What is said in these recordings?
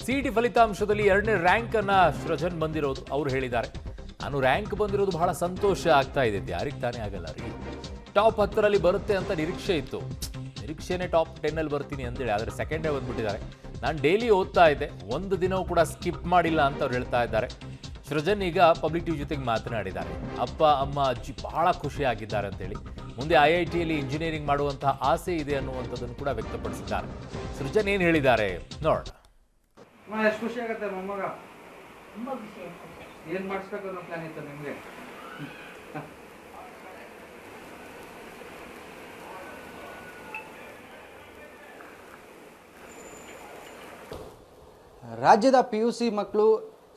CET ಫಲಿತಾಂಶದಲ್ಲಿ 2ನೇ rank ಅನ್ನ ಸೃಜನ್ ಬಂದಿರೋದು ಅವ್ರು ಹೇಳಿದ್ದಾರೆ. ನಾನು ರ್ಯಾಂಕ್ ಬಂದಿರೋದು ಬಹಳ ಸಂತೋಷ ಆಗ್ತಾ ಇದೆ. ಯಾರಿಗೆ ತಾನೇ ಆಗಲ್ಲ ರೀ. ಟಾಪ್ 10ರಲ್ಲಿ ಬರುತ್ತೆ ಅಂತ ನಿರೀಕ್ಷೆ ಇತ್ತು. ನಿರೀಕ್ಷೆನೇ ಟಾಪ್ 10 ಅಲ್ಲಿ ಬರ್ತೀನಿ ಅಂತೇಳಿ, ಆದರೆ ಸೆಕೆಂಡೇ ಬಂದ್ಬಿಟ್ಟಿದ್ದಾರೆ. ನಾನು ಡೈಲಿ ಓದ್ತಾ ಇದ್ದೆ, ಒಂದು ದಿನವೂ ಕೂಡ ಸ್ಕಿಪ್ ಮಾಡಿಲ್ಲ ಅಂತ ಅವ್ರು ಹೇಳ್ತಾ ಇದ್ದಾರೆ. ಸೃಜನ್ ಈಗ ಪಬ್ಲಿಕ್ ಟಿವಿ ಜೊತೆಗೆ ಮಾತನಾಡಿದ್ದಾರೆ. ಅಪ್ಪ ಅಮ್ಮ ಅಜ್ಜಿ ಬಹಳ ಖುಷಿಯಾಗಿದ್ದಾರೆ ಅಂತೇಳಿ, ಮುಂದೆ IITಯಲ್ಲಿ ಇಂಜಿನಿಯರಿಂಗ್ ಮಾಡುವಂತಹ ಆಸೆ ಇದೆ ಅನ್ನುವಂಥದ್ದನ್ನು ಕೂಡ ವ್ಯಕ್ತಪಡಿಸಿದ್ದಾರೆ. ಸೃಜನ್ ಏನು ಹೇಳಿದ್ದಾರೆ ನೋಡೋಣ. ಎಷ್ಟು ಖುಷಿ ಆಗುತ್ತೆ ಮೊಮ್ಮಗ? ತುಂಬ ಖುಷಿ ಆಗ್ತದೆ. ಏನು ಮಾಡಿಸ್ಬೇಕು ಅನ್ನೋ ಪ್ಲಾನ್ ಇತ್ತು ನಿಮಗೆ? ರಾಜ್ಯದ PUC ಮಕ್ಕಳು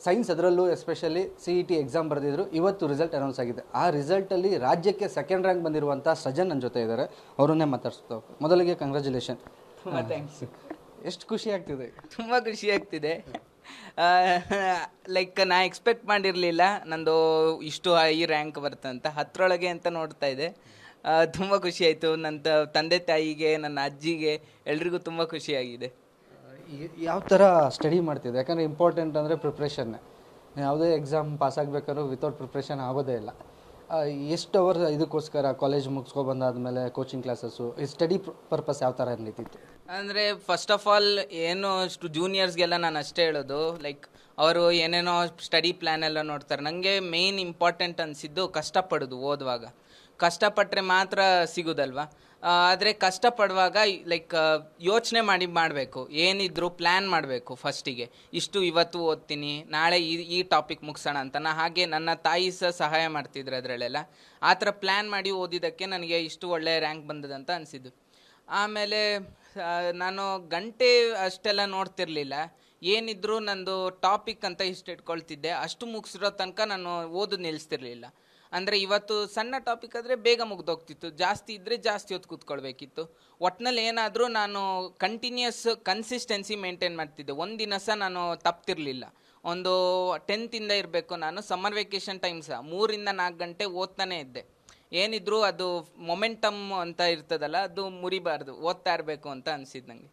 ಸೈನ್ಸ್, ಅದರಲ್ಲೂ ಎಸ್ಪೆಷಲಿ CET ಎಕ್ಸಾಮ್ ಬರೆದಿದ್ರು. ಇವತ್ತು ರಿಸಲ್ಟ್ ಅನೌನ್ಸ್ ಆಗಿದೆ. ಆ ರಿಸಲ್ಟಲ್ಲಿ ರಾಜ್ಯಕ್ಕೆ ಸೆಕೆಂಡ್ ರ್ಯಾಂಕ್ ಬಂದಿರುವಂಥ ಸೃಜನ್ ನನ್ನ ಜೊತೆ ಇದ್ದಾರೆ. ಅವರನ್ನೇ ಮಾತಾಡ್ಸ್ತಾ ಮೊದಲಿಗೆ ಕಂಗ್ರ್ಯಾಚುಲೇಷನ್. ತುಂಬ ಥ್ಯಾಂಕ್ಸ್. ಎಷ್ಟು ಖುಷಿ ಆಗ್ತಿದೆ? ತುಂಬ ಖುಷಿ ಆಗ್ತಿದೆ. ಲೈಕ್ ನಾ ಎಕ್ಸ್ಪೆಕ್ಟ್ ಮಾಡಿರಲಿಲ್ಲ ನಂದು ಇಷ್ಟು ಹೈ ರ್ಯಾಂಕ್ ಬರುತ್ತೆ ಅಂತ. 10ರೊಳಗೆ ಅಂತ ನೋಡ್ತಾ ಇದೆ. ತುಂಬ ಖುಷಿ ಆಯಿತು. ನನ್ನ ತಂದೆ ತಾಯಿಗೆ, ನನ್ನ ಅಜ್ಜಿಗೆ, ಎಲ್ರಿಗೂ ತುಂಬ ಖುಷಿಯಾಗಿದೆ. ಯಾವ ಥರ ಸ್ಟಡಿ ಮಾಡ್ತಿದೆ? ಯಾಕಂದರೆ ಇಂಪಾರ್ಟೆಂಟ್ ಅಂದರೆ ಪ್ರಿಪ್ರೇಷನ್ನೇ. ಯಾವುದೇ ಎಕ್ಸಾಮ್ ಪಾಸ್ ಆಗಬೇಕಾದ್ರೂ ವಿತೌಟ್ ಪ್ರಿಪ್ರೇಷನ್ ಆಗೋದೇ ಇಲ್ಲ. ಎಷ್ಟು ಅವರ್ ಇದಕ್ಕೋಸ್ಕರ ಕಾಲೇಜ್ ಮುಗಿಸ್ಕೊಬಂದಾದ್ಮೇಲೆ ಕೋಚಿಂಗ್ ಕ್ಲಾಸಸ್ಸು, ಈ ಸ್ಟಡಿ ಪರ್ಪಸ್ ಯಾವ ಥರ ನಡೀತಿತ್ತು? ಅಂದರೆ ಫಸ್ಟ್ ಆಫ್ ಆಲ್ ಏನು ಅಷ್ಟು ಜೂನಿಯರ್ಸ್ಗೆಲ್ಲ ನಾನು ಅಷ್ಟೇ ಹೇಳೋದು, ಲೈಕ್ ಅವರು ಏನೇನೋ ಸ್ಟಡಿ ಪ್ಲ್ಯಾನ್ ಎಲ್ಲ ನೋಡ್ತಾರೆ. ನನಗೆ ಮೇಯ್ನ್ ಇಂಪಾರ್ಟೆಂಟ್ ಅನಿಸಿದ್ದು ಕಷ್ಟಪಡೋದು. ಓದುವಾಗ ಕಷ್ಟಪಟ್ಟರೆ ಮಾತ್ರ ಸಿಗೋದಲ್ವ. ಆದರೆ ಕಷ್ಟಪಡುವಾಗ ಲೈಕ್ ಯೋಚನೆ ಮಾಡಬೇಕು. ಏನಿದ್ರು ಪ್ಲ್ಯಾನ್ ಮಾಡಬೇಕು ಫಸ್ಟಿಗೆ. ಇಷ್ಟು ಇವತ್ತು ಓದ್ತೀನಿ, ನಾಳೆ ಈ ಟಾಪಿಕ್ ಮುಗಿಸೋಣ ಅಂತ. ಹಾಗೆ ನನ್ನ ತಾಯಿ ಸಹಾಯ ಮಾಡ್ತಿದ್ರು ಅದರಲ್ಲೆಲ್ಲ. ಆ ಥರ ಪ್ಲ್ಯಾನ್ ಮಾಡಿ ಓದಿದ್ದಕ್ಕೆ ನನಗೆ ಇಷ್ಟು ಒಳ್ಳೆ ರ್ಯಾಂಕ್ ಬಂದದಂತ ಅನಿಸಿದ್ದು. ಆಮೇಲೆ ನಾನು ಗಂಟೆ ಅಷ್ಟೆಲ್ಲ ನೋಡ್ತಿರ್ಲಿಲ್ಲ. ಏನಿದ್ರು ನಂದು ಟಾಪಿಕ್ ಅಂತ ಇಷ್ಟು ಇಟ್ಕೊಳ್ತಿದ್ದೆ. ಅಷ್ಟು ಮುಗಿಸಿರೋ ತನಕ ನಾನು ಓದು ನಿಲ್ಲಿಸ್ತಿರ್ಲಿಲ್ಲ. ಅಂದರೆ ಇವತ್ತು ಸಣ್ಣ ಟಾಪಿಕ್ ಆದರೆ ಬೇಗ ಮುಗ್ದೋಗ್ತಿತ್ತು, ಜಾಸ್ತಿ ಇದ್ದರೆ ಜಾಸ್ತಿ ಹೊತ್ತು ಕೂತ್ಕೊಳ್ಬೇಕಿತ್ತು. ಒಟ್ಟಿನಲ್ಲಿ ಏನಾದರೂ ನಾನು ಕನ್ಸಿಸ್ಟೆನ್ಸಿ ಮೇಂಟೈನ್ ಮಾಡ್ತಿದ್ದೆ. ಒಂದು ದಿನ ಸಹ ನಾನು ತಪ್ತಿರಲಿಲ್ಲ. ಒಂದು 10th ಇರಬೇಕು, ನಾನು ಸಮ್ಮರ್ ವೆಕೇಷನ್ ಟೈಮ್ ಸಹ 3 ರಿಂದ 4 ಗಂಟೆ ಓದ್ತಾನೇ ಇದ್ದೆ. ಏನಿದ್ರು ಅದು ಮೊಮೆಂಟಮ್ ಅಂತ ಇರ್ತದಲ್ಲ, ಅದು ಮುರಿಬಾರ್ದು, ಓದ್ತಾ ಇರಬೇಕು ಅಂತ ಅನಿಸಿದ್ದು ನನಗೆ.